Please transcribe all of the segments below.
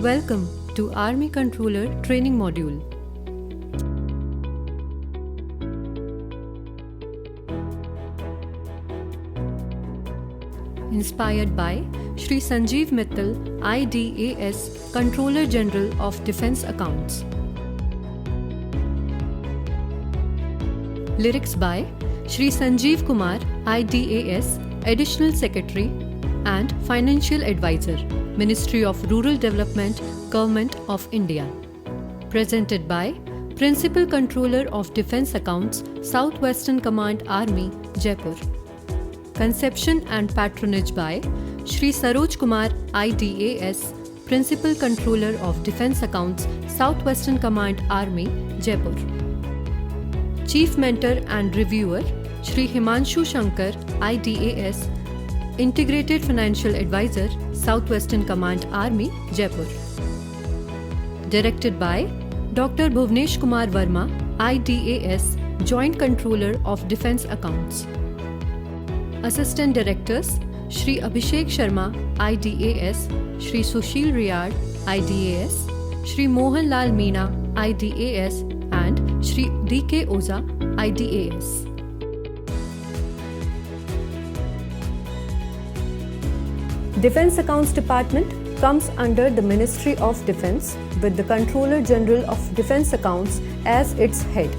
Welcome to Army Controller Training Module. Inspired by Shri Sanjeev Mittal, IDAS, Controller General of Defence Accounts. Lyrics by Shri Sanjeev Kumar, IDAS, Additional Secretary and Financial Advisor, Ministry of Rural Development, Government of India. Presented by Principal Controller of Defence Accounts, Southwestern Command Army, Jaipur. Conception and patronage by Shri Saroj Kumar, IDAS, Principal Controller of Defence Accounts, Southwestern Command Army, Jaipur. Chief Mentor and Reviewer, Shri Himanshu Shankar, IDAS, Integrated Financial Advisor, Southwestern Command Army, Jaipur. Directed by Dr. Bhuvnesh Kumar Verma, IDAS, Joint Controller of Defence Accounts. Assistant Directors, Shri Abhishek Sharma, IDAS, Shri Sushil Riyad, IDAS, Shri Mohan Lal Meena, IDAS, and Shri DK Oza, IDAS. Defence Accounts Department comes under the Ministry of Defence with the Controller General of Defence Accounts as its head.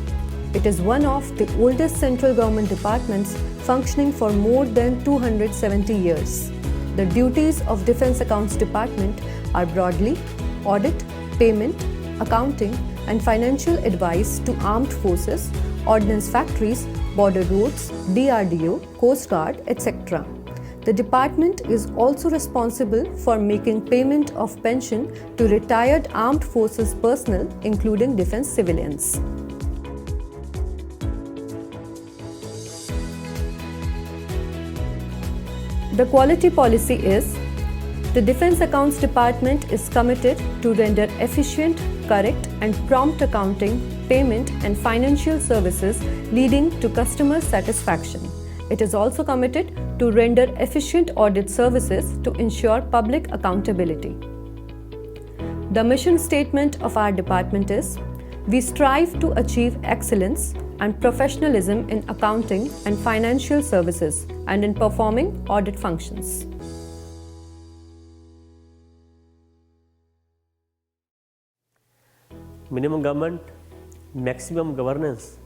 It is one of the oldest central government departments functioning for more than 270 years. The duties of Defence Accounts Department are broadly audit, payment, accounting and financial advice to armed forces, ordnance factories, border roads, DRDO, Coast Guard, etc. The department is also responsible for making payment of pension to retired armed forces personnel, including defence civilians. The quality policy is: the Defence Accounts Department is committed to render efficient, correct and prompt accounting, payment and financial services leading to customer satisfaction. It is also committed to render efficient audit services to ensure public accountability. The mission statement of our department is: we strive to achieve excellence and professionalism in accounting and financial services and in performing audit functions. Minimum government, maximum governance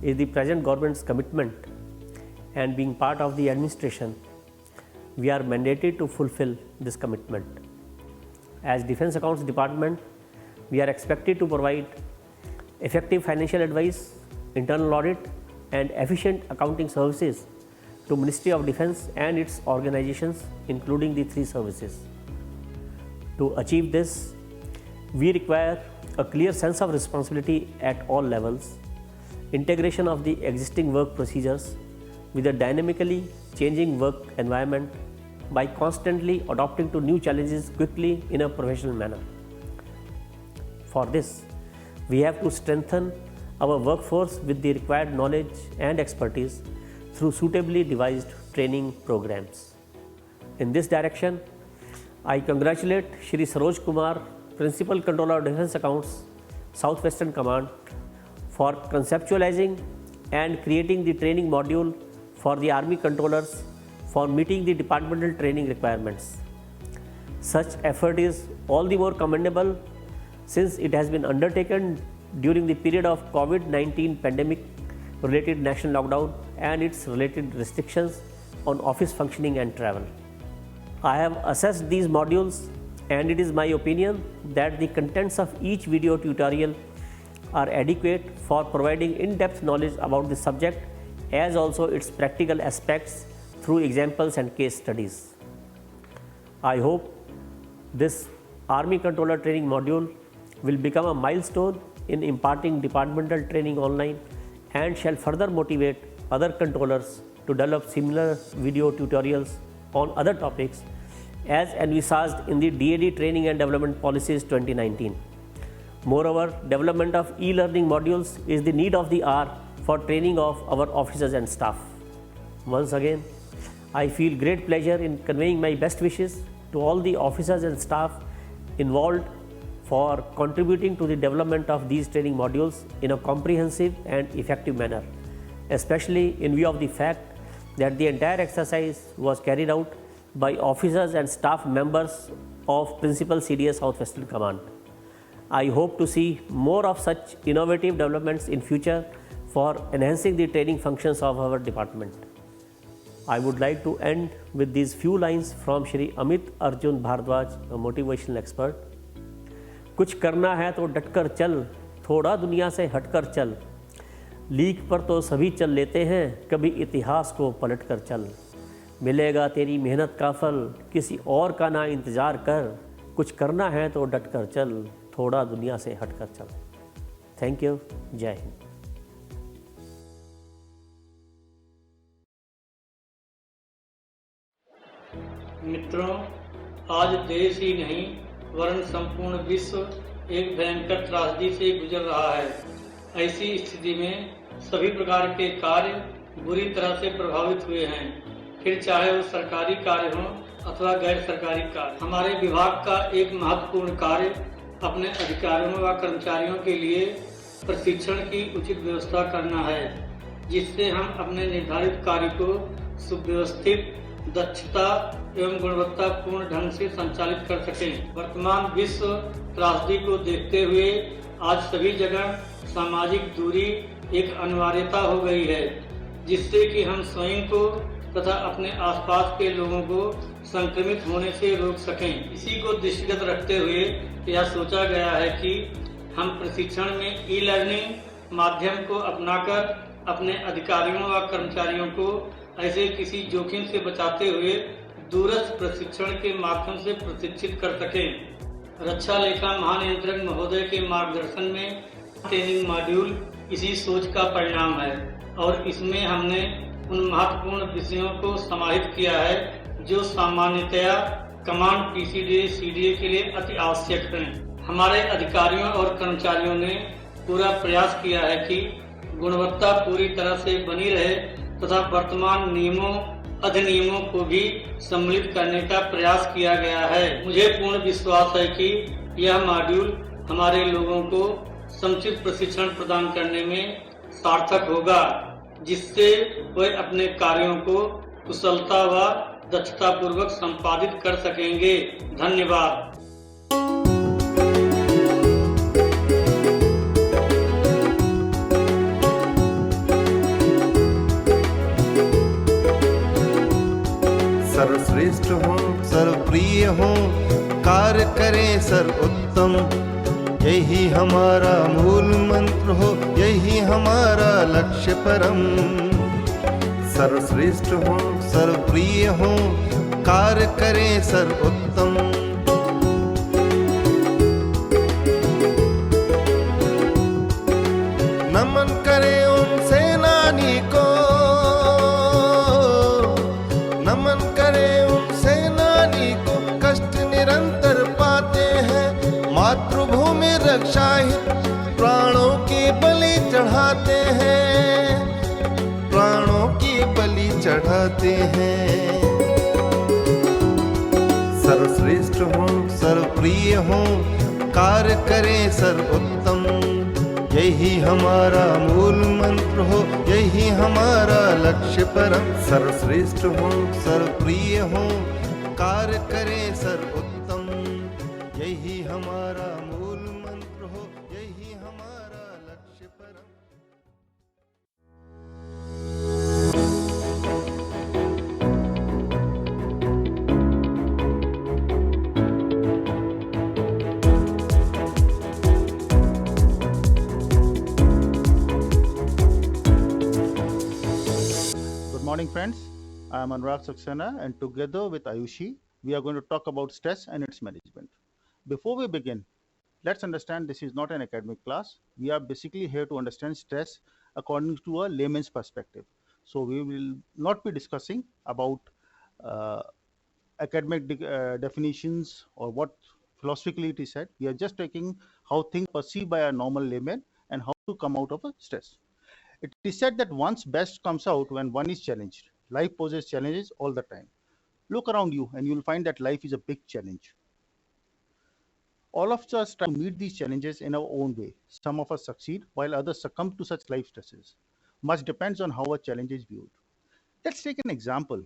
is the present government's commitment, and being part of the administration, we are mandated to fulfill this commitment. As Defence Accounts Department, we are expected to provide effective financial advice, internal audit and efficient accounting services to Ministry of Defence and its organizations, including the three services. To achieve this, we require a clear sense of responsibility at all levels, integration of the existing work procedures with a dynamically changing work environment by constantly adapting to new challenges quickly in a professional manner. For this, we have to strengthen our workforce with the required knowledge and expertise through suitably devised training programs. In this direction, I congratulate Shri Saroj Kumar, Principal Controller of Defence Accounts, Southwestern Command, for conceptualizing and creating the training module for the Army Controllers for meeting the departmental training requirements. Such effort is all the more commendable since it has been undertaken during the period of COVID-19 pandemic related national lockdown and its related restrictions on office functioning and travel. I have assessed these modules and it is my opinion that the contents of each video tutorial are adequate for providing in-depth knowledge about the subject as also its practical aspects through examples and case studies. I hope this Army Controller Training module will become a milestone in imparting departmental training online and shall further motivate other controllers to develop similar video tutorials on other topics as envisaged in the DAD Training and Development Policies 2019. Moreover, development of e-learning modules is the need of the hour for training of our officers and staff. Once again, I feel great pleasure in conveying my best wishes to all the officers and staff involved for contributing to the development of these training modules in a comprehensive and effective manner, especially in view of the fact that the entire exercise was carried out by officers and staff members of Principal CDA South Western Command. I hope to see more of such innovative developments in future for enhancing the training functions of our department. I would like to end with these few lines from Shri Amit Arjun Bhardwaj, a motivational expert. कुछ करना है तो डटकर चल, थोड़ा दुनिया से हटकर चल, लीक पर तो सभी चल लेते हैं, कभी इतिहास को पलट कर चल, मिलेगा तेरी मेहनत का फल, किसी और का ना इंतज़ार कर, कुछ करना है तो डटकर चल, थोड़ा दुनिया से हटकर चल. Thank you. जय हिंद. मित्रों, आज देश ही नहीं वरन संपूर्ण विश्व एक भयंकर त्रासदी से गुजर रहा है. ऐसी स्थिति में सभी प्रकार के कार्य बुरी तरह से प्रभावित हुए हैं, फिर चाहे वो सरकारी कार्य हो अथवा गैर सरकारी कार्य. हमारे विभाग का एक महत्वपूर्ण कार्य अपने अधिकारियों व कर्मचारियों के लिए प्रशिक्षण की उचित व्यवस्था करना है, जिससे हम अपने निर्धारित कार्य को सुव्यवस्थित, दक्षता एवं गुणवत्तापूर्ण ढंग से संचालित कर सकें. वर्तमान विश्व त्रासदी को देखते हुए आज सभी जगह सामाजिक दूरी एक अनिवार्यता हो गई है, जिससे कि हम स्वयं को तथा अपने आसपास के लोगों को संक्रमित होने से रोक सकें. इसी को दृष्टिगत रखते हुए यह सोचा गया है कि हम प्रशिक्षण में ई लर्निंग माध्यम को अपनाकर अपने अधिकारियों व कर्मचारियों को ऐसे किसी जोखिम से बचाते हुए दूरस्थ प्रशिक्षण के माध्यम से प्रशिक्षित कर सकें. रक्षा लेखा महानियंत्रक महोदय के मार्गदर्शन में ट्रेनिंग मॉड्यूल इसी सोच का परिणाम है और इसमें हमने उन महत्वपूर्ण विषयों को समाहित किया है जो सामान्यतया कमांड पीसीडीए सीडीए के लिए अति आवश्यक हैं. हमारे अधिकारियों और कर्मचारियों ने पूरा प्रयास किया है कि गुणवत्ता पूरी तरह से बनी रहे तथा वर्तमान नियमों अधिनियमों को भी सम्मिलित करने का प्रयास किया गया है. मुझे पूर्ण विश्वास है कि यह मॉड्यूल हमारे लोगों को समुचित प्रशिक्षण प्रदान करने में सार्थक होगा, जिससे वे अपने कार्यों को कुशलता व दक्षतापूर्वक संपादित कर सकेंगे. धन्यवाद. सर्वश्रेष्ठ हो, सर्वप्रिय हो, कार्य करें सर्वोत्तम, यही हमारा मूल मंत्र हो, यही हमारा लक्ष्य परम. सर्वश्रेष्ठ हो, सर्वप्रिय हो, कार्य करें सर्वोत्तम, नमन करें उन सेनानी को, नमन करें उन सेनानी को, कष्ट निरंतर पाते हैं, मातृभूमि रक्षा हित प्राणों की बलि चढ़ाते हैं, प्राणों की बलि चढ़ाते हैं. सर्वश्रेष्ठ हो, सर्वप्रिय हो, कार्य करें सर्वोत्तम, यही हमारा मूल मंत्र हो, यही हमारा लक्ष्य परम. सर्वश्रेष्ठ हो, सर्वप्रिय हो, कार्य करें सर्वोत्तम, यही हमारा मूल मंत्र हो, यही हमारा लक्ष्य परम. Good morning, friends. I am Anurag Saxena, and together with Ayushi, we are going to talk about stress and its management. Before we begin, let's understand this is not an academic class. We are basically here to understand stress according to a layman's perspective. So we will not be discussing about uh, academic definitions or what philosophically it is said. We are just taking how things perceived by a normal layman and how to come out of a stress. It is said that one's best comes out when one is challenged. Life poses challenges all the time. Look around you and you'll find that life is a big challenge. All of us try to meet these challenges in our own way. Some of us succeed, while others succumb to such life stresses. Much depends on how a challenge is viewed. Let's take an example.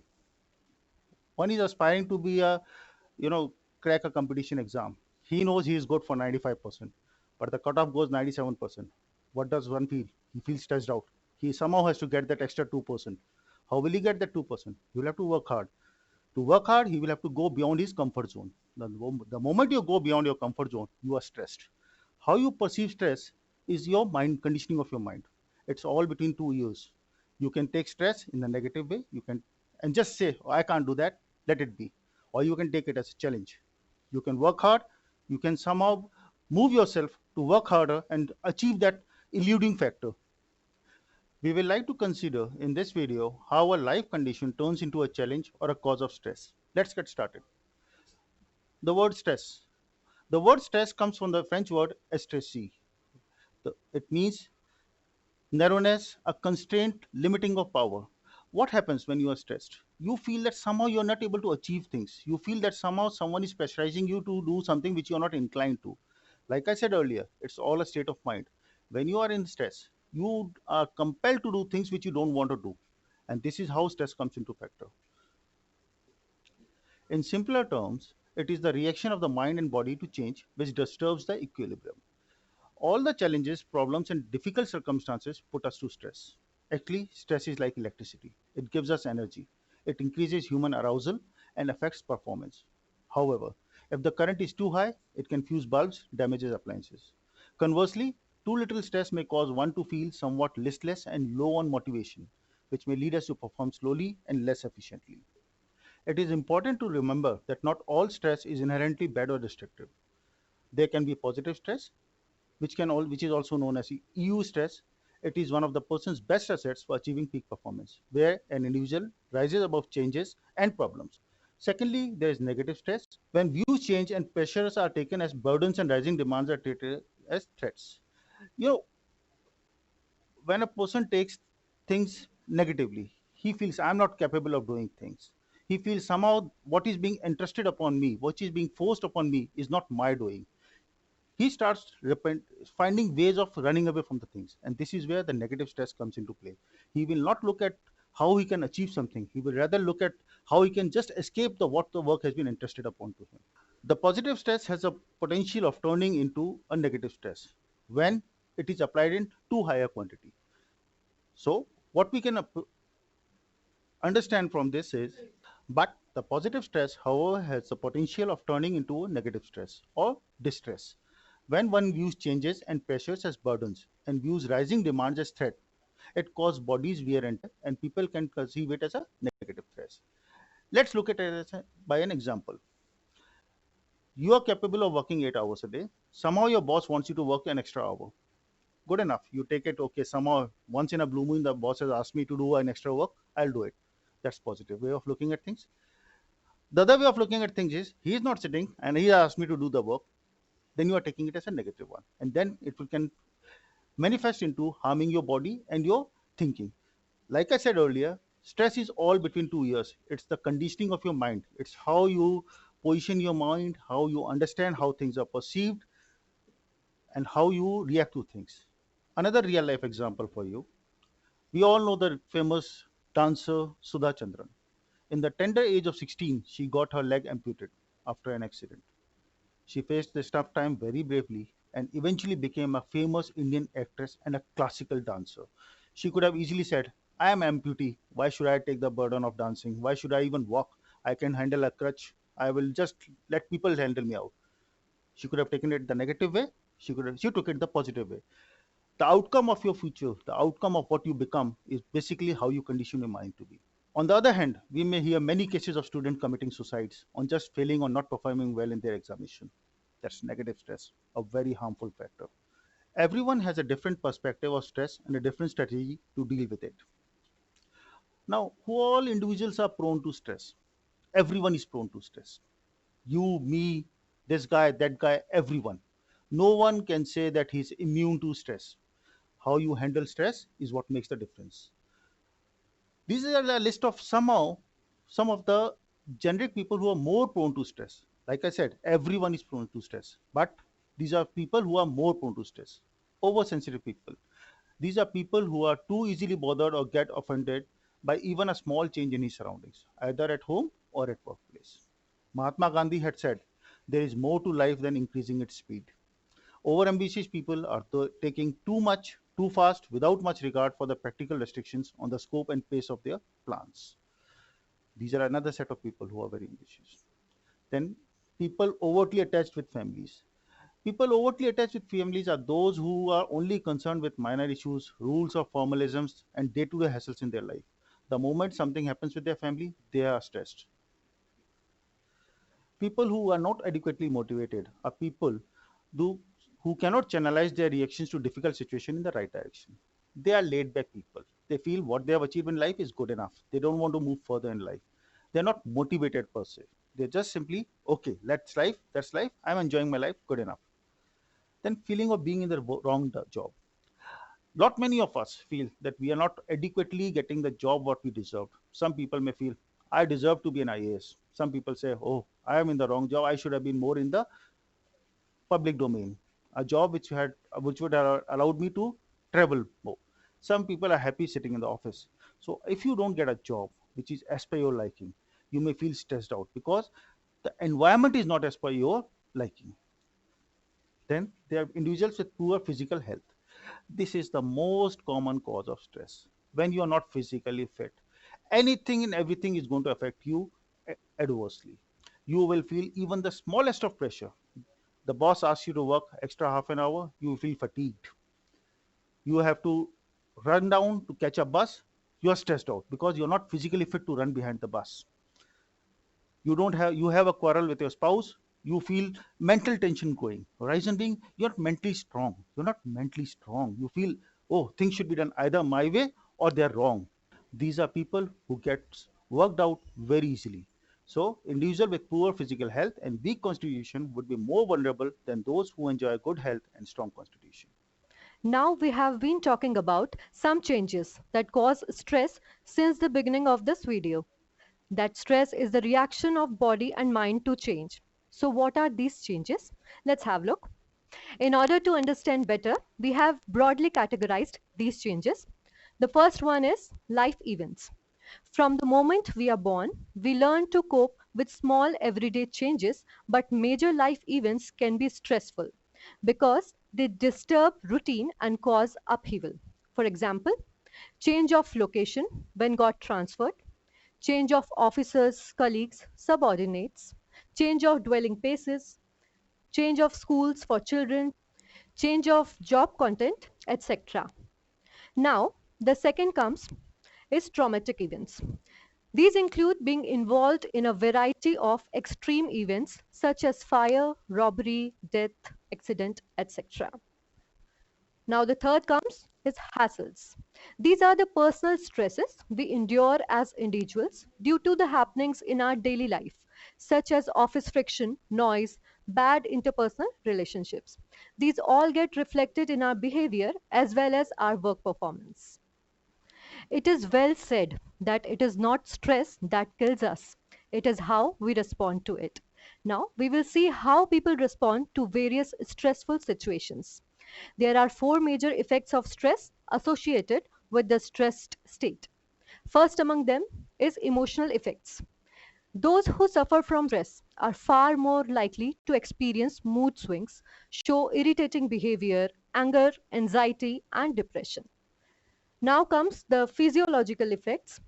One is aspiring to be a, you know, crack a competition exam. He knows he is good for 95%, but the cutoff goes 97%. What does one feel? He feels stressed out. He somehow has to get that extra 2%. How will he get that 2%? He will have to work hard. To work hard, he will have to go beyond his comfort zone. The moment you go beyond your comfort zone, you are stressed. How you perceive stress is your mind conditioning of your mind. It's all between two ears. You can take stress in a negative way. You can and just say, oh, I can't do that. Let it be. Or you can take it as a challenge. You can work hard. You can somehow move yourself to work harder and achieve that eluding factor. We will like to consider in this video how a life condition turns into a challenge or a cause of stress. Let's get started. The word stress. The word stress comes from the French word estressi. It means narrowness, a constraint, limiting of power. What happens when you are stressed? You feel that somehow you are not able to achieve things. You feel that somehow someone is pressurizing you to do something which you are not inclined to. Like I said earlier, it's all a state of mind. When you are in stress, you are compelled to do things which you don't want to do. And this is how stress comes into factor. In simpler terms, it is the reaction of the mind and body to change which disturbs the equilibrium. All the challenges, problems, and difficult circumstances put us to stress. Actually, stress is like electricity. It gives us energy. It increases human arousal and affects performance. However, if the current is too high, it can fuse bulbs, damages appliances. Conversely, too little stress may cause one to feel somewhat listless and low on motivation, which may lead us to perform slowly and less efficiently. It is important to remember that not all stress is inherently bad or destructive. There can be positive stress, which is also known as EU stress. It is one of the person's best assets for achieving peak performance, where an individual rises above changes and problems. Secondly, there is negative stress, when views change and pressures are taken as burdens and rising demands are treated as threats. You know, when a person takes things negatively, he feels I'm not capable of doing things. He feels somehow what is being entrusted upon me, what is being forced upon me, is not my doing. He starts finding ways of running away from the things, and this is where the negative stress comes into play. He will not look at how he can achieve something. He will rather look at how he can just escape the what the work has been entrusted upon to him. The positive stress has a potential of turning into a negative stress when it is applied in too high a quantity. So what we can understand from this is, but the positive stress, however, has the potential of turning into a negative stress or distress. When one views changes and pressures as burdens and views rising demands as threat, it causes bodies wear and tear, and people can perceive it as a negative threat. Let's look at it by an example. You are capable of working 8 hours a day. Somehow your boss wants you to work an extra hour. Good enough. You take it, okay, somehow once in a blue moon, the boss has asked me to do an extra work, I'll do it. That's positive way of looking at things. The other way of looking at things is he is not sitting and he asked me to do the work. Then you are taking it as a negative one, and then can manifest into harming your body and your thinking. Like I said earlier, stress is all between two ears. It's the conditioning of your mind. It's how you position your mind, how you understand how things are perceived, and how you react to things. Another real life example for you. We all know the famous dancer Sudha Chandran. In the tender age of 16, she got her leg amputated after an accident. She faced this tough time very bravely and eventually became a famous Indian actress and a classical dancer. She could have easily said, I am amputee. Why should I take the burden of dancing? Why should I even walk? I can handle a crutch. I will just let people handle me out. She could have taken it the negative way. She took it the positive way. The outcome of your future, the outcome of what you become, is basically how you condition your mind to be. On the other hand, we may hear many cases of students committing suicides on just failing or not performing well in their examination. That's negative stress, a very harmful factor. Everyone has a different perspective of stress and a different strategy to deal with it. Now, who all individuals are prone to stress? Everyone is prone to stress. You, me, this guy, that guy, everyone. No one can say that he's immune to stress. How you handle stress is what makes the difference. These are a list of some of the generic people who are more prone to stress. Like I said, everyone is prone to stress, but these are people who are more prone to stress. Oversensitive people. These are people who are too easily bothered or get offended by even a small change in his surroundings, either at home or at workplace. Mahatma Gandhi had said, there is more to life than increasing its speed. Overambitious people are taking too much, too fast, without much regard for the practical restrictions on the scope and pace of their plans. These are another set of people who are very ambitious. Then, people overtly attached with families. People overtly attached with families are those who are only concerned with minor issues, rules or formalisms, and day to day hassles in their life. The moment something happens with their family, they are stressed. People who are not adequately motivated are people who, who cannot channelize their reactions to difficult situations in the right direction. They are laid back people. They feel what they have achieved in life is good enough. They don't want to move further in life. They're not motivated per se. They're just simply, okay, that's life, I'm enjoying my life, good enough. Then feeling of being in the wrong job. Lot many of us feel that we are not adequately getting the job what we deserve. Some people may feel, I deserve to be an IAS. Some people say, oh, I am in the wrong job, I should have been more in the public domain, a job which would have allowed me to travel more. Some people are happy sitting in the office. So if you don't get a job which is as per your liking, you may feel stressed out because the environment is not as per your liking. Then there are individuals with poor physical health. This is the most common cause of stress. When you are not physically fit, anything and everything is going to affect you adversely. You will feel even the smallest of pressure. The boss asks you to work extra half an hour, you feel fatigued. You have to run down to catch a bus, you are stressed out because you're not physically fit to run behind the bus. You have a quarrel with your spouse, you feel mental tension going. Reason being, you're not mentally strong. You feel, oh, things should be done either my way or they're wrong. These are people who get worked out very easily. So individuals with poor physical health and weak constitution would be more vulnerable than those who enjoy good health and strong constitution. Now we have been talking about some changes that cause stress since the beginning of this video. That stress is the reaction of body and mind to change. So what are these changes? Let's have a look. In order to understand better, we have broadly categorized these changes. The first one is life events. From the moment we are born, we learn to cope with small everyday changes, but major life events can be stressful because they disturb routine and cause upheaval. For example, change of location when got transferred, change of officers, colleagues, subordinates, change of dwelling places, change of schools for children, change of job content, etc. Now, the second comes is traumatic events. These include being involved in a variety of extreme events such as fire, robbery, death, accident, etc. Now, the third comes is hassles. These are the personal stresses we endure as individuals due to the happenings in our daily life, such as office friction, noise, bad interpersonal relationships. These all get reflected in our behavior as well as our work performance. It is well said that it is not stress that kills us, it is how we respond to it. Now, we will see how people respond to various stressful situations. There are four major effects of stress associated with the stressed state. First among them is emotional effects. Those who suffer from stress are far more likely to experience mood swings, show irritating behavior, anger, anxiety, and depression. Now comes the physiological effects.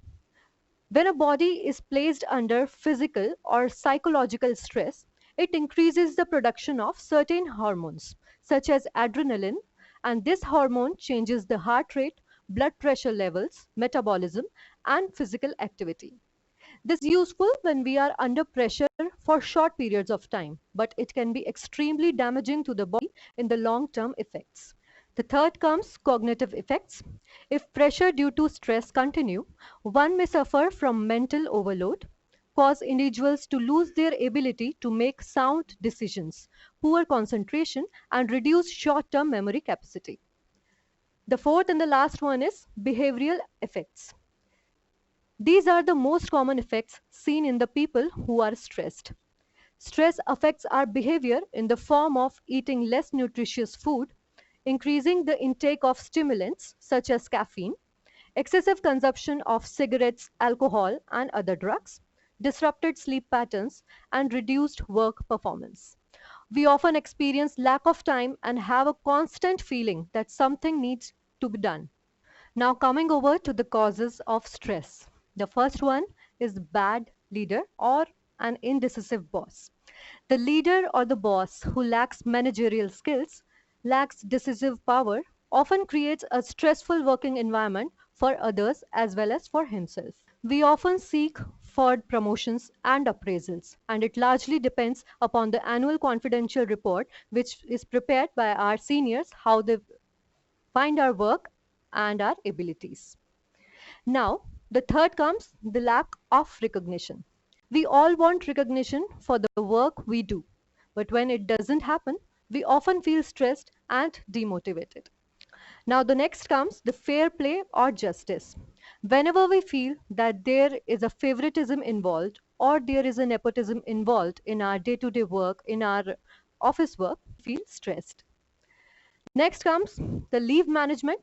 When a body is placed under physical or psychological stress, it increases the production of certain hormones, such as adrenaline, and this hormone changes the heart rate, blood pressure levels, metabolism, and physical activity. This is useful when we are under pressure for short periods of time, but it can be extremely damaging to the body in the long term effects. The third comes cognitive effects. If pressure due to stress continue, one may suffer from mental overload, cause individuals to lose their ability to make sound decisions, poor concentration, and reduce short-term memory capacity. The fourth and the last one is behavioral effects. These are the most common effects seen in the people who are stressed. Stress affects our behavior in the form of eating less nutritious food, increasing the intake of stimulants such as caffeine, excessive consumption of cigarettes, alcohol, and other drugs, disrupted sleep patterns, and reduced work performance. We often experience lack of time and have a constant feeling that something needs to be done. Now, coming over to the causes of stress. The first one is bad leader or an indecisive boss. The leader or the boss who lacks managerial skills, lacks decisive power, often creates a stressful working environment for others as well as for himself. We often seek for promotions and appraisals, and it largely depends upon the annual confidential report which is prepared by our seniors, how they find our work and our abilities. Now, the third comes the lack of recognition. We all want recognition for the work we do, but when it doesn't happen, we often feel stressed and demotivated. Now, the next comes the fair play or justice. Whenever we feel that there is a favoritism involved or there is a nepotism involved in our day to day work, in our office work, we feel stressed. Next comes the leave management.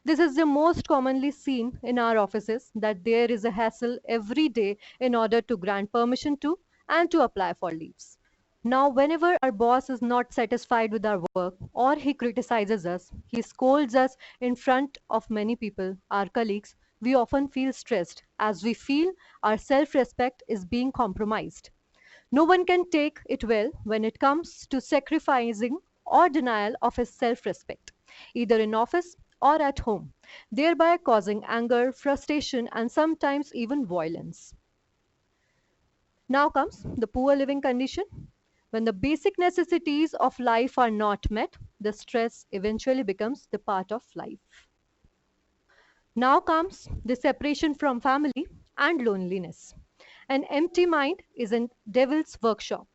This is the most commonly seen in our offices that there is a hassle every day in order to grant permission to and to apply for leaves. Now, whenever our boss is not satisfied with our work or he criticizes us, he scolds us in front of many people, our colleagues, we often feel stressed as we feel our self respect is being compromised. No one can take it well when it comes to sacrificing or denial of his self respect, either in office or at home, thereby causing anger, frustration, and sometimes even violence. Now comes the poor living condition. When the basic necessities of life are not met, the stress eventually becomes the part of life. Now comes the separation from family and loneliness. An empty mind is a devil's workshop.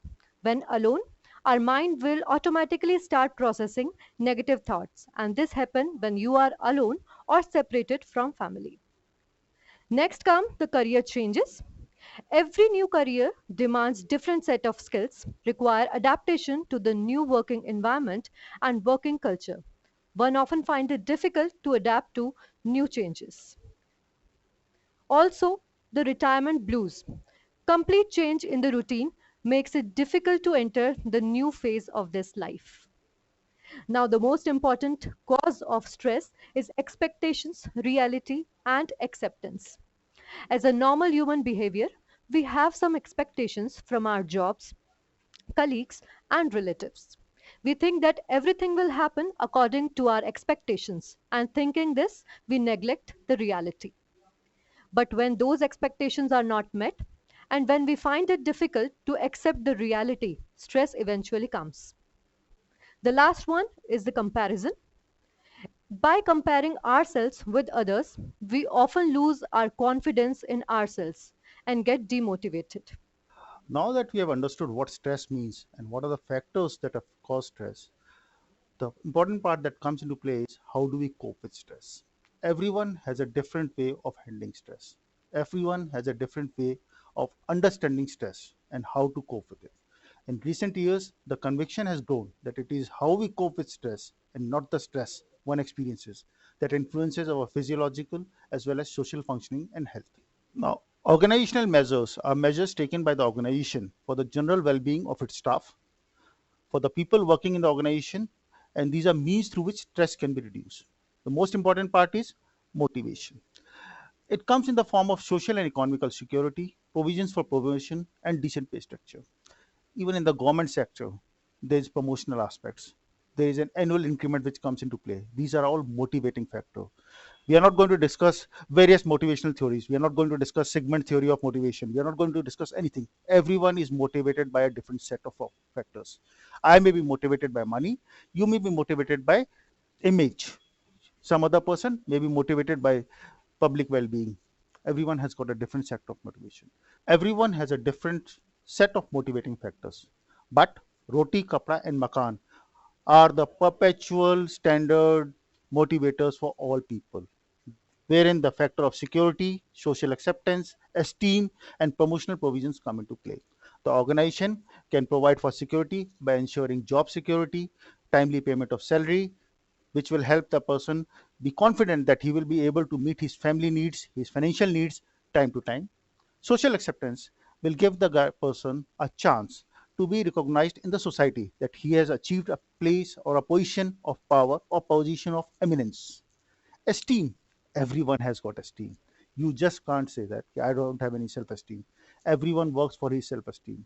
When alone, our mind will automatically start processing negative thoughts, and this happens when you are alone or separated from family. Next come the career changes. Every new career demands different set of skills, require adaptation to the new working environment and working culture. One often finds it difficult to adapt to new changes. Also, the retirement blues. Complete change in the routine makes it difficult to enter the new phase of this life. Now, the most important cause of stress is expectations, reality, and acceptance. As a normal human behavior, we have some expectations from our jobs, colleagues, and relatives. We think that everything will happen according to our expectations, and thinking this, we neglect the reality. But when those expectations are not met, and when we find it difficult to accept the reality, stress eventually comes. The last one is the comparison. By comparing ourselves with others, we often lose our confidence in ourselves and get demotivated. Now that we have understood what stress means and what are the factors that have caused stress, the important part that comes into play is how do we cope with stress? Everyone has a different way of handling stress. Everyone has a different way of understanding stress and how to cope with it. In recent years, the conviction has grown that it is how we cope with stress and not the stress one experiences that influences our physiological as well as social functioning and health. Now, organizational measures are measures taken by the organization for the general well being of its staff, for the people working in the organization, and these are means through which stress can be reduced. The most important part is motivation. It comes in the form of social and economical security, provisions for promotion, and decent pay structure. Even in the government sector, there is promotional aspects. There is an annual increment which comes into play. These are all motivating factors. We are not going to discuss various motivational theories. We are not going to discuss segment theory of motivation. We are not going to discuss anything. Everyone is motivated by a different set of factors. I may be motivated by money. You may be motivated by image. Some other person may be motivated by public well-being. Everyone has got a different set of motivation. Everyone has a different set of motivating factors. But roti, kapra, and makan are the perpetual standard motivators for all people, wherein the factor of security, social acceptance, esteem, and promotional provisions come into play. The organization can provide for security by ensuring job security, timely payment of salary, which will help the person be confident that he will be able to meet his family needs, his financial needs time to time. Social acceptance will give the person a chance to be recognized in the society that he has achieved a place or a position of power or position of eminence. Esteem, everyone has got esteem. You just can't say that I don't have any self esteem. Everyone works for his self esteem.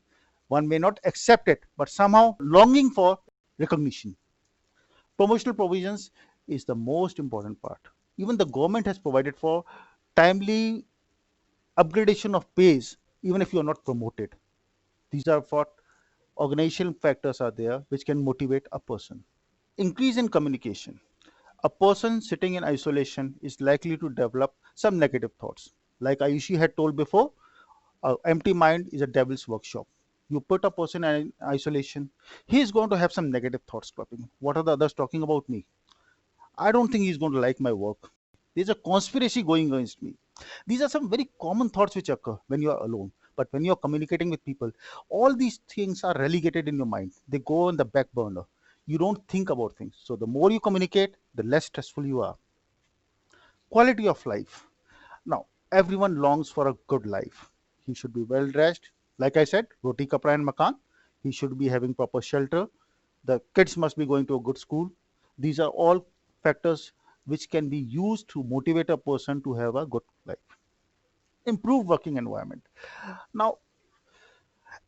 One may not accept it, but somehow longing for recognition. Promotional provisions is the most important part. Even the government has provided for timely upgradation of pays even if you are not promoted. These are what organizational factors are there which can motivate a person. Increase in communication. A person sitting in isolation is likely to develop some negative thoughts. Like Ayushi had told before, an empty mind is a devil's workshop. You put a person in isolation, he is going to have some negative thoughts cropping. What are the others talking about me? I don't think he's going to like my work. There's a conspiracy going against me. These are some very common thoughts which occur when you are alone. But when you're communicating with people, all these things are relegated in your mind. They go on the back burner. You don't think about things. So the more you communicate, the less stressful you are. Quality of life. Now, everyone longs for a good life. He should be well dressed. Like I said, roti kapra and makan. He should be having proper shelter. The kids must be going to a good school. These are all factors which can be used to motivate a person to have a good life. Improve working environment. Now,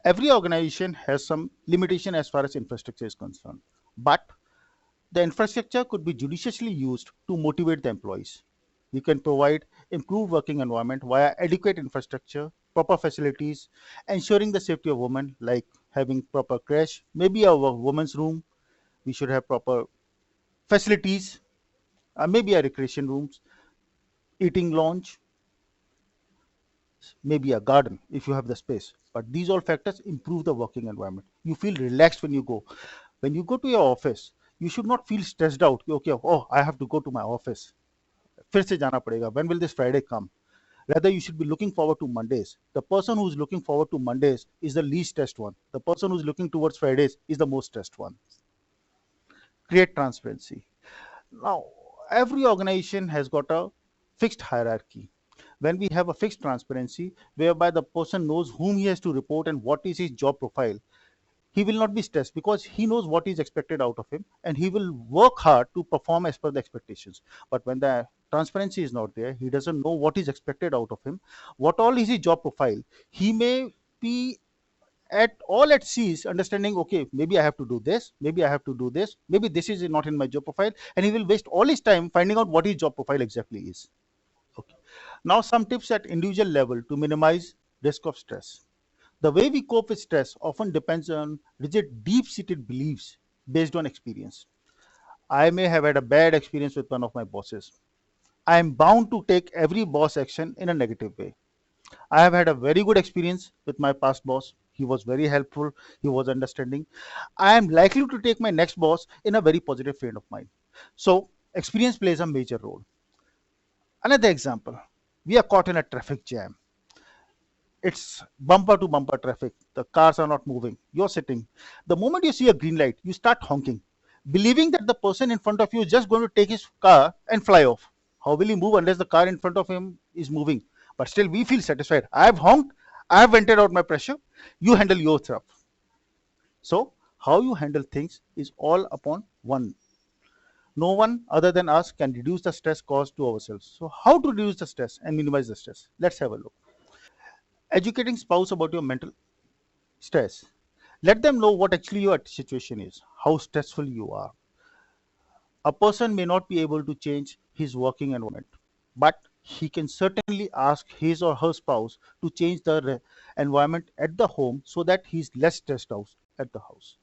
every organization has some limitation as far as infrastructure is concerned, but the infrastructure could be judiciously used to motivate the employees. We can provide improved working environment via adequate infrastructure, proper facilities, ensuring the safety of women, like having proper crash, maybe a woman's room. We should have proper facilities, maybe a recreation rooms, eating lounge, maybe a garden if you have the space. But these all factors improve the working environment. You feel relaxed when you go. When you go to your office, you should not feel stressed out. Okay, oh, I have to go to my office. फिर से जाना पड़ेगा. When will this Friday come? Rather, you should be looking forward to Mondays. The person who is looking forward to Mondays is the least stressed one. The person who is looking towards Fridays is the most stressed one. Create transparency. Now, every organization has got a fixed hierarchy. When we have a fixed transparency, whereby the person knows whom he has to report and what is his job profile, he will not be stressed because he knows what is expected out of him and he will work hard to perform as per the expectations. But when the transparency is not there, he doesn't know what is expected out of him, what all is his job profile. He may be at seas, understanding, okay, maybe I have to do this, maybe I have to do this, maybe this is not in my job profile, and he will waste all his time finding out what his job profile exactly is. Okay. Now, some tips at individual level to minimize risk of stress. The way we cope with stress often depends on rigid, deep-seated beliefs based on experience. I may have had a bad experience with one of my bosses. I am bound to take every boss action in a negative way. I have had a very good experience with my past boss. He was very helpful. He was understanding. I am likely to take my next boss in a very positive frame of mind. So, experience plays a major role. Another example, we are caught in a traffic jam. It's bumper to bumper traffic. The cars are not moving. You're sitting. The moment you see a green light, you start honking, believing that the person in front of you is just going to take his car and fly off. How will he move unless the car in front of him is moving? But still, we feel satisfied. I have honked. I have vented out my pressure. You handle your stuff. So, how you handle things is all upon one. No one other than us can reduce the stress caused to ourselves. So, how to reduce the stress and minimize the stress? Let's have a look. Educating spouse about your mental stress. Let them know what actually your situation is, how stressful you are. A person may not be able to change his working environment, but he can certainly ask his or her spouse to change the environment at the home so that he is less stressed out at the house.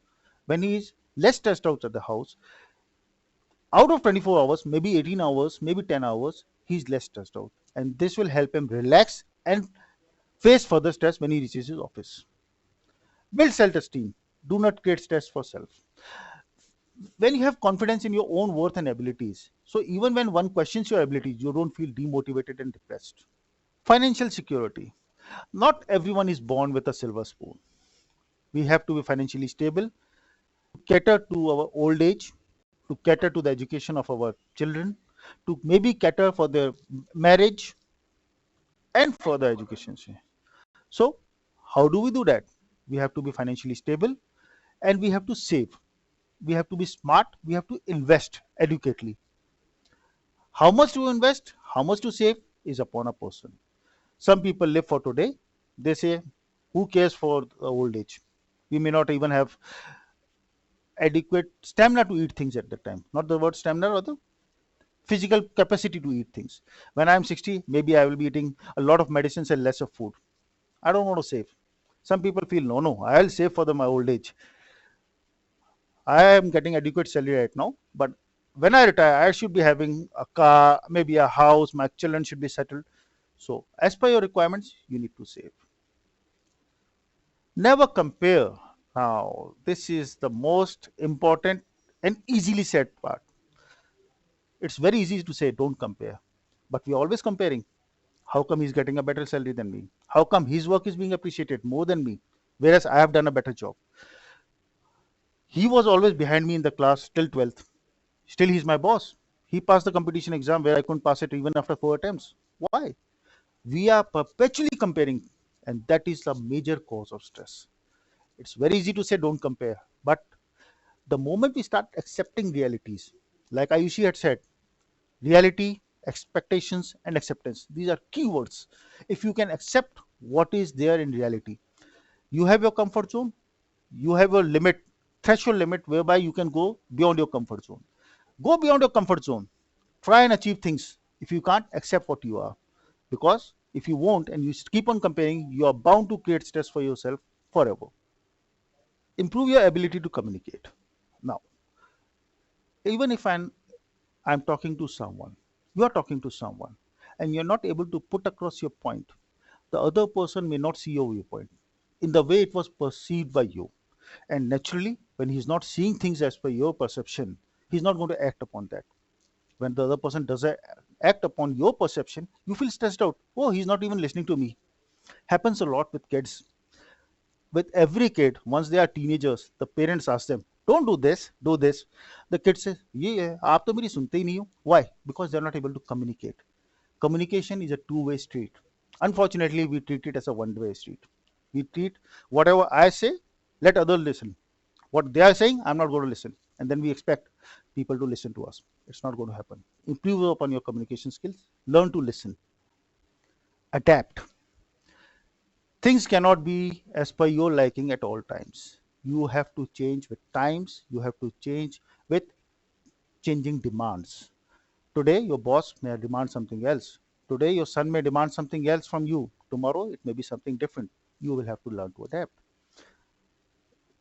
When he is less stressed out at the house, out of 24 hours, maybe 18 hours, maybe 10 hours, he is less stressed out. And this will help him relax and face further stress when he reaches his office. Build self-esteem. Do not create stress for self. When you have confidence in your own worth and abilities, so even when one questions your abilities, you don't feel demotivated and depressed. Financial security. Not everyone is born with a silver spoon. We have to be financially stable, cater to our old age, to cater to the education of our children, to maybe cater for their marriage and further education. So, how do we do that? We have to be financially stable and we have to save. We have to be smart. We have to invest adequately. How much to invest, how much to save is upon a person. Some people live for today. They say, who cares for the old age? We may not even have adequate stamina to eat things at that time. Not the word stamina, or the physical capacity to eat things. When I'm 60, maybe I will be eating a lot of medicines and less of food. I don't want to save. Some people feel, no, no, I'll save for my old age. I am getting adequate salary right now, but when I retire, I should be having a car, maybe a house, my children should be settled. So, as per your requirements, you need to save. Never compare. Now, this is the most important and easily said part. It's very easy to say don't compare, but we're always comparing. How come he's getting a better salary than me? How come his work is being appreciated more than me, whereas I have done a better job? He was always behind me in the class till 12th. Still, he's my boss. He passed the competition exam where I couldn't pass it even after 4 attempts. Why? We are perpetually comparing, and that is the major cause of stress. It's very easy to say don't compare, but the moment we start accepting realities, like Ayushi had said, reality, expectations, and acceptance, these are keywords. If you can accept what is there in reality, you have your comfort zone, you have a limit, threshold limit whereby you can go beyond your comfort zone. Go beyond your comfort zone. Try and achieve things. If you can't, accept what you are. Because if you won't and you keep on comparing, you are bound to create stress for yourself forever. Improve your ability to communicate. Now, even if I'm talking to someone, you are talking to someone, and you're not able to put across your point, the other person may not see your viewpoint in the way it was perceived by you. And naturally, when he's not seeing things as per your perception, he's not going to act upon that. When the other person does act upon your perception, you feel stressed out. Oh, he's not even listening to me. Happens a lot with kids. With every kid, once they are teenagers, the parents ask them, don't do this, do this. The kid says, yeah, आप तो मेरी सुनते ही नहीं हो. Why? Because they're not able to communicate. Communication is a two-way street. Unfortunately, we treat it as a one-way street. We treat whatever I say, let others listen. What they are saying, I'm not going to listen. And then we expect people to listen to us. It's not going to happen. Improve upon your communication skills. Learn to listen. Adapt. Things cannot be as per your liking at all times. You have to change with times. You have to change with changing demands. Today, your boss may demand something else. Today, your son may demand something else from you. Tomorrow, it may be something different. You will have to learn to adapt.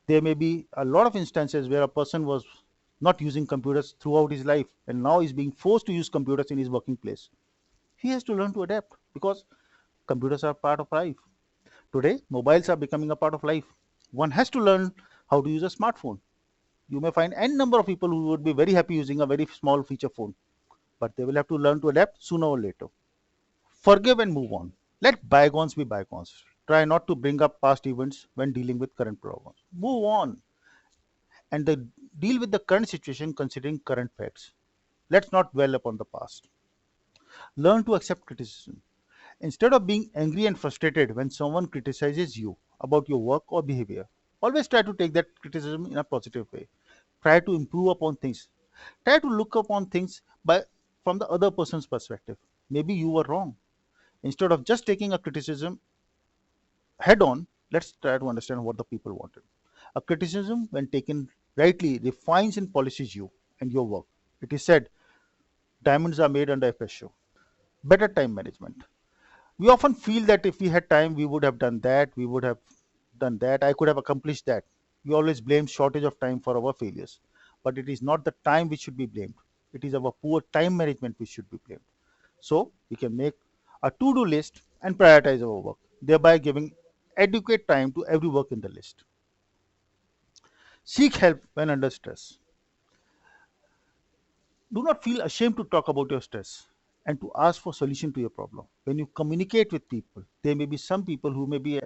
There may be a lot of instances where a person was not using computers throughout his life and now is being forced to use computers in his working place. He has to learn to adapt because computers are part of life. Today, mobiles are becoming a part of life. One has to learn how to use a smartphone. You may find n number of people who would be very happy using a very small feature phone, but they will have to learn to adapt sooner or later. Forgive and move on. Let bygones be bygones. Try not to bring up past events when dealing with current problems. Move on and deal with the current situation considering current facts. Let's not dwell upon the past. Learn to accept criticism. Instead of being angry and frustrated when someone criticizes you about your work or behavior, always try to take that criticism in a positive way. Try to improve upon things. Try to look upon things from the other person's perspective. Maybe you were wrong. Instead of just taking a criticism head on, let's try to understand what the people wanted. A criticism, when taken rightly, refines and polishes you and your work. It is said, diamonds are made under pressure. Better time management. We often feel that if we had time, we would have done that, we would have done that, I could have accomplished that. We always blame shortage of time for our failures. But it is not the time which should be blamed. It is our poor time management which should be blamed. So we can make a to-do list and prioritize our work, thereby giving adequate time to every work in the list. Seek help when under stress. Do not feel ashamed to talk about your stress and to ask for solution to your problem. When you communicate with people, there may be some people who may be,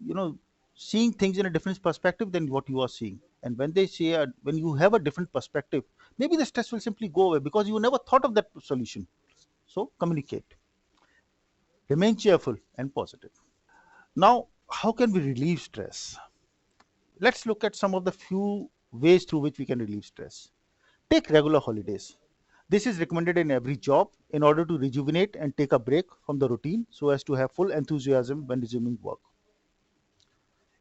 you know, seeing things in a different perspective than what you are seeing. And when they say, when you have a different perspective, maybe the stress will simply go away because you never thought of that solution. So communicate, remain cheerful and positive. Now, how can we relieve stress? Let's look at some of the few ways through which we can relieve stress. Take regular holidays. This is recommended in every job in order to rejuvenate and take a break from the routine so as to have full enthusiasm when resuming work.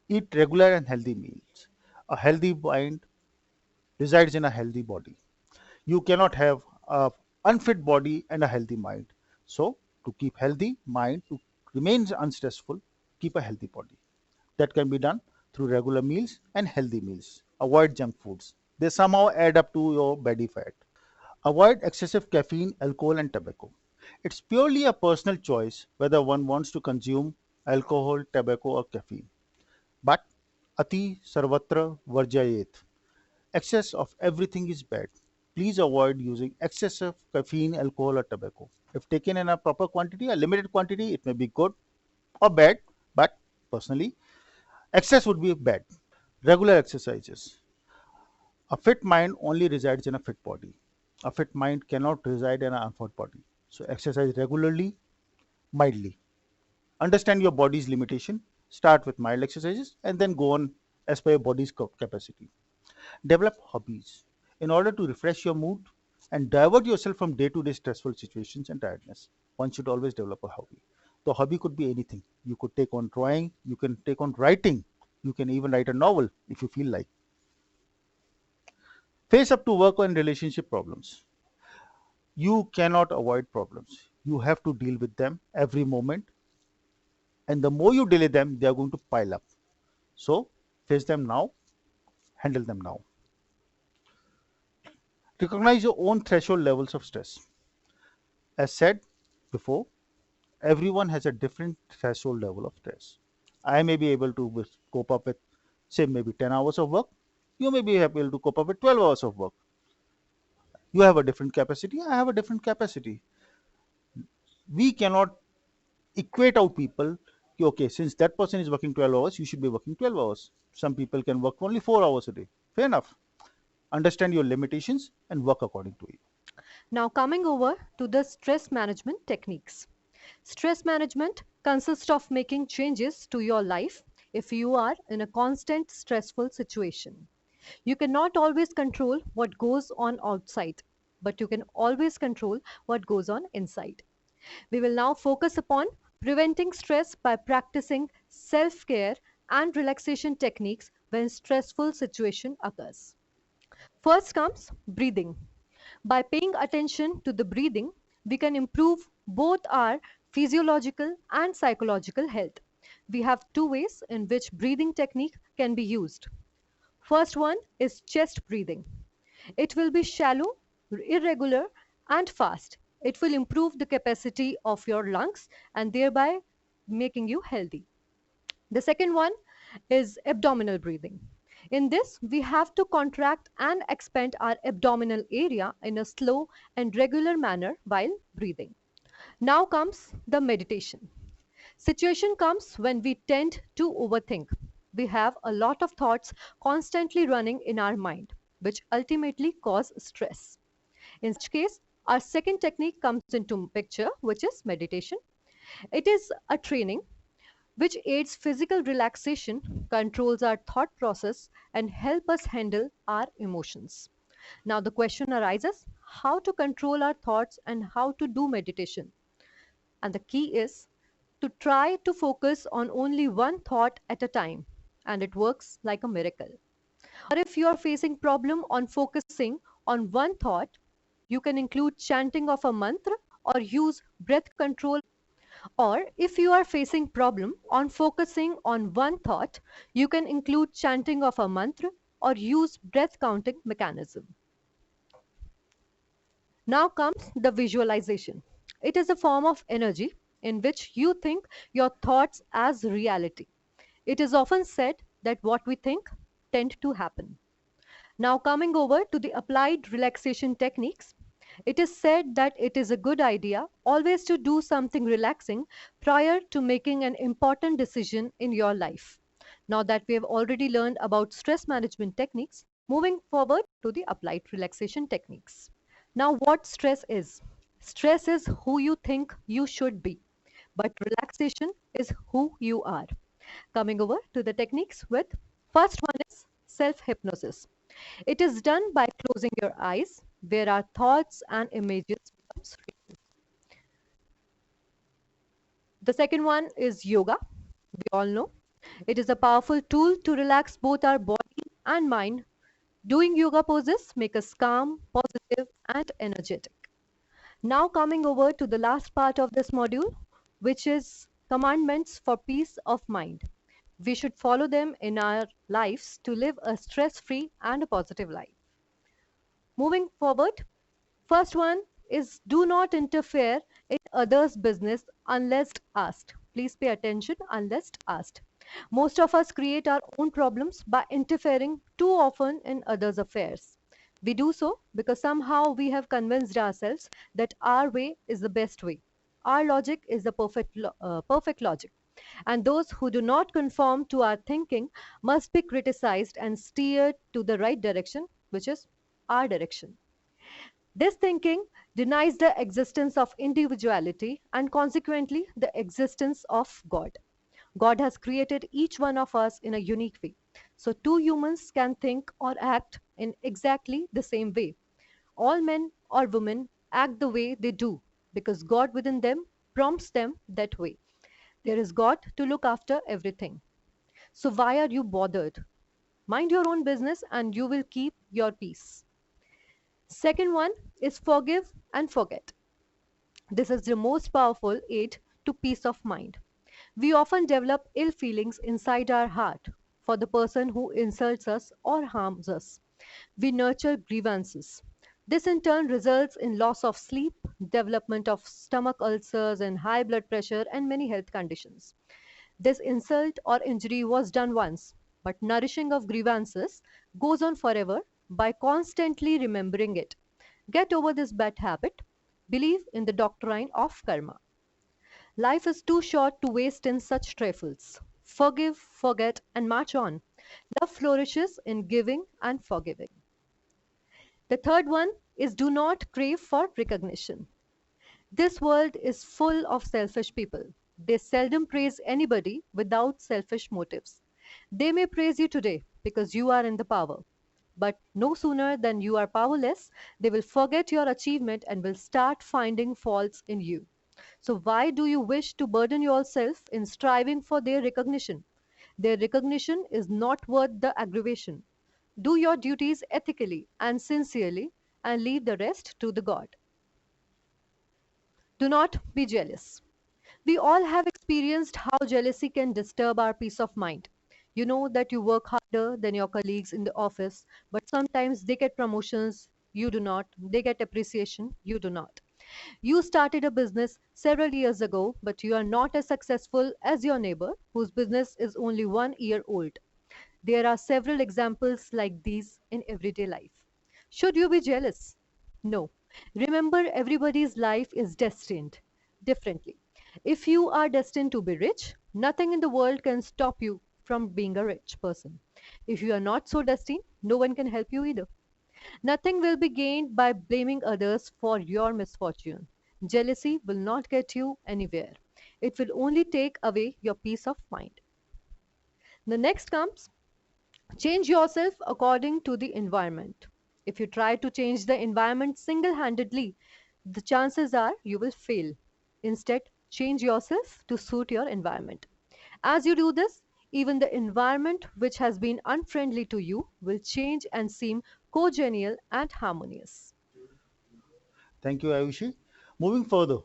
Eat regular and healthy meals. A healthy mind resides in a healthy body. You cannot have a unfit body and a healthy mind. So, to keep healthy mind, to remain unstressful, keep a healthy body. That can be done through regular meals and healthy meals. Avoid junk foods. They somehow add up to your body fat. Avoid excessive caffeine, alcohol, and tobacco. It's purely a personal choice whether one wants to consume alcohol, tobacco, or caffeine. But ati sarvatra varjayet. Excess of everything is bad. Please avoid using excessive caffeine, alcohol, or tobacco. If taken in a proper quantity, a limited quantity, it may be good or bad, but personally, excess would be bad. Regular exercises. A fit mind only resides in a fit body. A fit mind cannot reside in an unfit body. So exercise regularly, mildly. Understand your body's limitation. Start with mild exercises and then go on as per your body's capacity. Develop hobbies in order to refresh your mood and divert yourself from day to day stressful situations and tiredness. One should always develop a hobby. The hobby could be anything. You could take on drawing, you can take on writing, you can even write a novel if you feel like. Face up to work and relationship problems. You cannot avoid problems. You have to deal with them every moment. And the more you delay them, they are going to pile up. So face them now, handle them now. Recognize your own threshold levels of stress. As said before, everyone has a different threshold level of stress. I may be able to cope up with, say, maybe 10 hours of work. You may be able to cope up with 12 hours of work. You have a different capacity. I have a different capacity. We cannot equate out people. Okay, since that person is working 12 hours, you should be working 12 hours. Some people can work only 4 hours a day. Fair enough. Understand your limitations and work according to it. Now, coming over to the stress management techniques. Stress management consists of making changes to your life if you are in a constant stressful situation. You cannot always control what goes on outside, but you can always control what goes on inside. We will now focus upon preventing stress by practicing self care and relaxation techniques when stressful situation occurs. First comes breathing. By paying attention to the breathing, we can improve both our physiological and psychological health. We have two ways in which breathing technique can be used. First one is chest breathing. It will be shallow, irregular, and fast. It will improve the capacity of your lungs and thereby making you healthy. The second one is abdominal breathing. In this, we have to contract and expand our abdominal area in a slow and regular manner while breathing. Now comes the meditation. Situation comes when we tend to overthink. We have a lot of thoughts constantly running in our mind, which ultimately cause stress. In such case, our second technique comes into picture, which is meditation. It is a training which aids physical relaxation, controls our thought process, and help us handle our emotions. Now the question arises, how to control our thoughts and how to do meditation? And the key is to try to focus on only one thought at a time, and it works like a miracle. Or if you are facing problem on focusing on one thought, you can include chanting of a mantra or use breath control. Or if you are facing problem on focusing on one thought, you can include chanting of a mantra or use breath counting mechanism. Now comes the visualization. It is a form of energy in which you think your thoughts as reality. It is often said that what we think tend to happen. Now coming over to the applied relaxation techniques, it is said that it is a good idea always to do something relaxing prior to making an important decision in your life. Now that we have already learned about stress management techniques, moving forward to the applied relaxation techniques. Now, what stress is? Stress is who you think you should be, but relaxation is who you are. Coming over to the techniques with first one is self hypnosis. It is done by closing your eyes where our thoughts and images becomes real. The second one is yoga. We all know it is a powerful tool to relax both our body and mind. Doing yoga poses make us calm, positive, and energetic. Now coming over to the last part of this module, which is commandments for peace of mind. We should follow them in our lives to live a stress-free and a positive life. Moving forward, first one is do not interfere in others' business unless asked. Please pay attention unless asked. Most of us create our own problems by interfering too often in others' affairs. We do so because somehow we have convinced ourselves that our way is the best way. Our logic is the perfect logic. And those who do not conform to our thinking must be criticized and steered to the right direction, which is our direction. This thinking denies the existence of individuality and consequently the existence of God. God has created each one of us in a unique way. So, two humans can think or act in exactly the same way. All men or women act the way they do because God within them prompts them that way. There is God to look after everything. So, why are you bothered? Mind your own business and you will keep your peace. Second one is forgive and forget. This is the most powerful aid to peace of mind. We often develop ill feelings inside our heart for the person who insults us or harms us. We nurture grievances. This in turn results in loss of sleep, development of stomach ulcers and high blood pressure and many health conditions. This insult or injury was done once, but nourishing of grievances goes on forever by constantly remembering it. Get over this bad habit. Believe in the doctrine of karma. Life is too short to waste in such trifles. Forgive, forget, and march on. Love flourishes in giving and forgiving. The third one is do not crave for recognition. This world is full of selfish people. They seldom praise anybody without selfish motives. They may praise you today because you are in the power. But no sooner than you are powerless, they will forget your achievement and will start finding faults in you. So, why do you wish to burden yourself in striving for their recognition? Their recognition is not worth the aggravation. Do your duties ethically and sincerely and leave the rest to the God. Do not be jealous. We all have experienced how jealousy can disturb our peace of mind. You know that you work harder than your colleagues in the office, but sometimes they get promotions, you do not. They get appreciation, you do not. You started a business several years ago, but you are not as successful as your neighbor whose business is only 1 year old. There are several examples like these in everyday life. Should you be jealous? No. Remember, everybody's life is destined differently. If you are destined to be rich, nothing in the world can stop you from being a rich person. If you are not so destined, no one can help you either. Nothing will be gained by blaming others for your misfortune. Jealousy will not get you anywhere. It will only take away your peace of mind. The next comes change yourself according to the environment. If you try to change the environment single handedly, the chances are you will fail. Instead, change yourself to suit your environment. As you do this, even the environment which has been unfriendly to you will change and seem congenial and harmonious. Thank you, Ayushi. Moving further,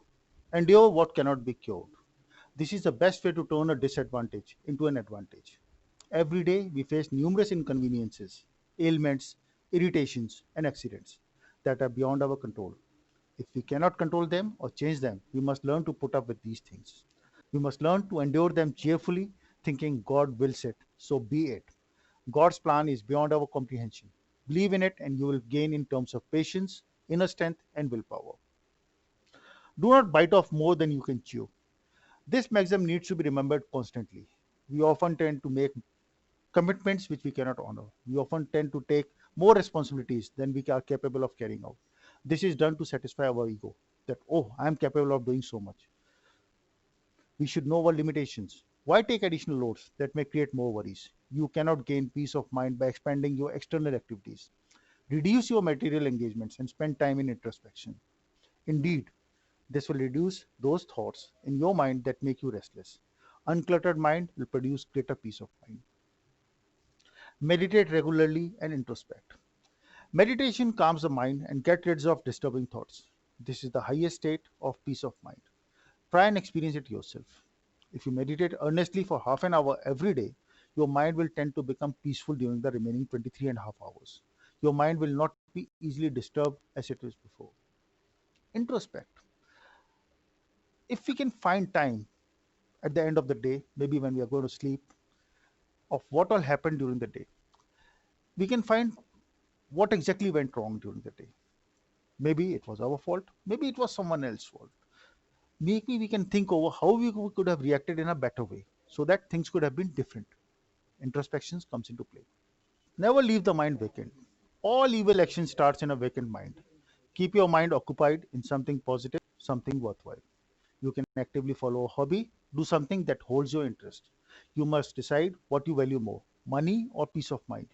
endure what cannot be cured. This is the best way to turn a disadvantage into an advantage. Every day, we face numerous inconveniences, ailments, irritations, and accidents that are beyond our control. If we cannot control them or change them, we must learn to put up with these things. We must learn to endure them cheerfully, thinking God wills it, so be it. God's plan is beyond our comprehension. Believe in it, and you will gain in terms of patience, inner strength, and willpower. Do not bite off more than you can chew. This maxim needs to be remembered constantly. We often tend to make commitments which we cannot honor. We often tend to take more responsibilities than we are capable of carrying out. This is done to satisfy our ego that, oh, I am capable of doing so much. We should know our limitations. Why take additional loads that may create more worries? You cannot gain peace of mind by expanding your external activities. Reduce your material engagements and spend time in introspection. Indeed, this will reduce those thoughts in your mind that make you restless. Uncluttered mind will produce greater peace of mind. Meditate regularly and introspect. Meditation calms the mind and gets rid of disturbing thoughts. This is the highest state of peace of mind. Try and experience it yourself. If you meditate earnestly for half an hour every day, your mind will tend to become peaceful during the remaining 23 and a half hours. Your mind will not be easily disturbed as it was before. Introspect. If we can find time at the end of the day, maybe when we are going to sleep, of what all happened during the day, we can find what exactly went wrong during the day. Maybe it was our fault, maybe it was someone else's fault. Maybe we can think over how we could have reacted in a better way so that things could have been different. Introspection comes into play. Never leave the mind vacant. All evil action starts in a vacant mind. Keep your mind occupied in something positive, something worthwhile. You can actively follow a hobby, do something that holds your interest. You must decide what you value more, money or peace of mind.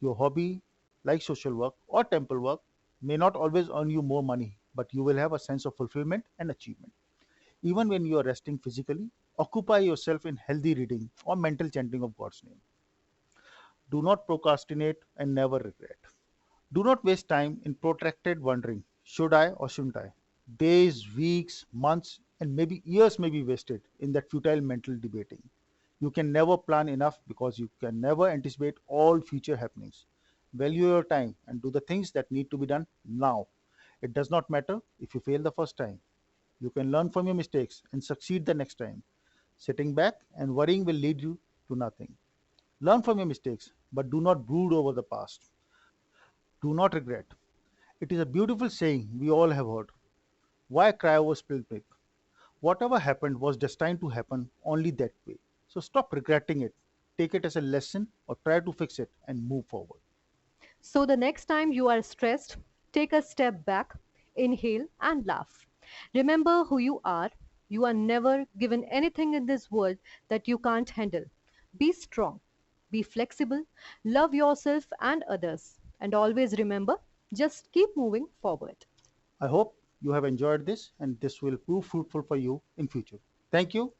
Your hobby, like social work or temple work, may not always earn you more money, but you will have a sense of fulfillment and achievement. Even when you are resting physically, occupy yourself in healthy reading or mental chanting of God's name. Do not procrastinate and never regret. Do not waste time in protracted wondering, should I or shouldn't I? Days, weeks, months, and maybe years may be wasted in that futile mental debating. You can never plan enough because you can never anticipate all future happenings. Value your time and do the things that need to be done now. It does not matter if you fail the first time. You can learn from your mistakes and succeed the next time. Sitting back and worrying will lead you to nothing. Learn from your mistakes, but do not brood over the past. Do not regret. It is a beautiful saying we all have heard. Why cry over spilled milk? Whatever happened was destined to happen only that way. So stop regretting it. Take it as a lesson or try to fix it and move forward. So the next time you are stressed, take a step back, inhale, and laugh. Remember who you are. You are never given anything in this world that you can't handle. Be strong, be flexible, love yourself and others, and always remember just keep moving forward. I hope you have enjoyed this and this will prove fruitful for you in future. Thank you.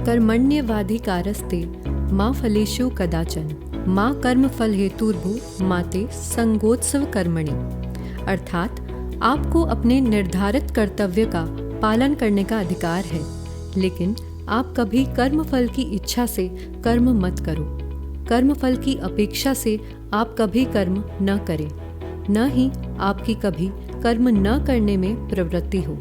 कर्मण्यवाधिकारस्ते मा फलेषु कदाचन मा कर्मफल हेतुर्भु माते संगोत्सव कर्मणि। अर्थात आपको अपने निर्धारित कर्तव्य का पालन करने का अधिकार है, लेकिन आप कभी कर्मफल की इच्छा से कर्म मत करो। कर्मफल की अपेक्षा से आप कभी कर्म न करें, न ही आपकी कभी कर्म न करने में प्रवृत्ति हो।